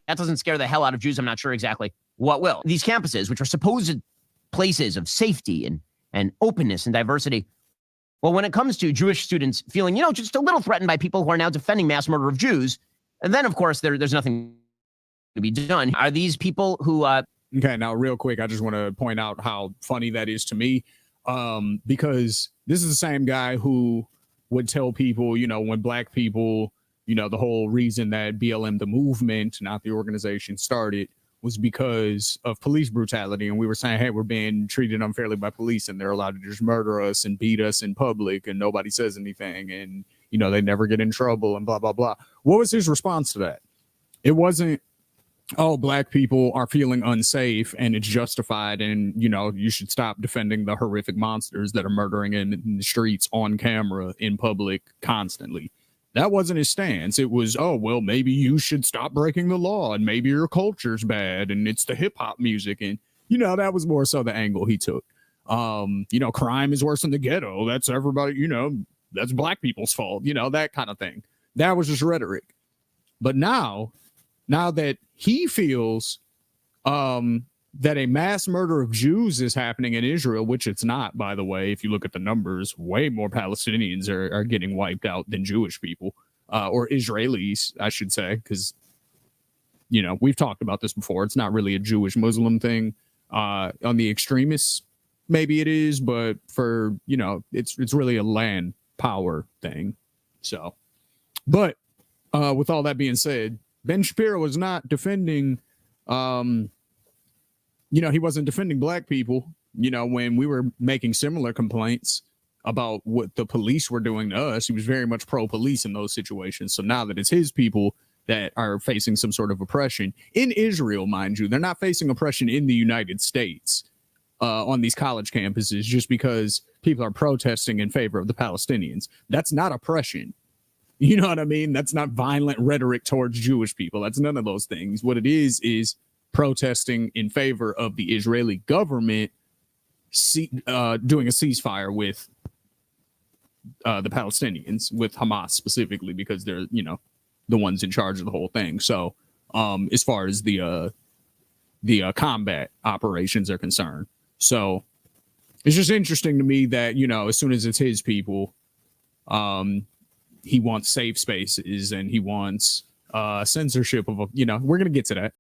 that doesn't scare the hell out of Jews, I'm not sure exactly what will. These campuses, which are supposed places of safety and openness and diversity, well, when it comes to Jewish students feeling, just a little threatened by people who are now defending mass murder of Jews, and then, of course, there's nothing to be done. Are these people who... Okay, now real quick, I just want to point out how funny that is to me, because this is the same guy who would tell people, when black people, the whole reason that BLM, the movement, not the organization, started was because of police brutality. And we were saying, hey, we're being treated unfairly by police and they're allowed to just murder us and beat us in public and nobody says anything. And, they never get in trouble and blah, blah, blah. What was his response to that? It wasn't, oh, black people are feeling unsafe and it's justified. And, you should stop defending the horrific monsters that are murdering in the streets on camera in public constantly. That wasn't his stance. It was, oh, well, maybe you should stop breaking the law and maybe your culture's bad and it's the hip hop music. And, that was more so the angle he took. Crime is worse in the ghetto. That's everybody, that's black people's fault, that kind of thing. That was just rhetoric. But now that he feels that a mass murder of Jews is happening in Israel, which it's not, by the way, if you look at the numbers, way more Palestinians are getting wiped out than Jewish people, or Israelis, I should say, because, we've talked about this before. It's not really a Jewish Muslim thing. On the extremists, maybe it is, but for, it's really a land power thing. So, but with all that being said, Ben Shapiro was not defending, he wasn't defending black people, when we were making similar complaints about what the police were doing to us. He was very much pro-police in those situations. So now that it's his people that are facing some sort of oppression in Israel, mind you, they're not facing oppression in the United States on these college campuses just because people are protesting in favor of the Palestinians. That's not oppression. You know what I mean? That's not violent rhetoric towards Jewish people. That's none of those things. What it is protesting in favor of the Israeli government doing a ceasefire with the Palestinians, with Hamas specifically, because they're, the ones in charge of the whole thing. So as far as the combat operations are concerned. So it's just interesting to me that, as soon as it's his people, he wants safe spaces and he wants censorship of, we're going to get to that.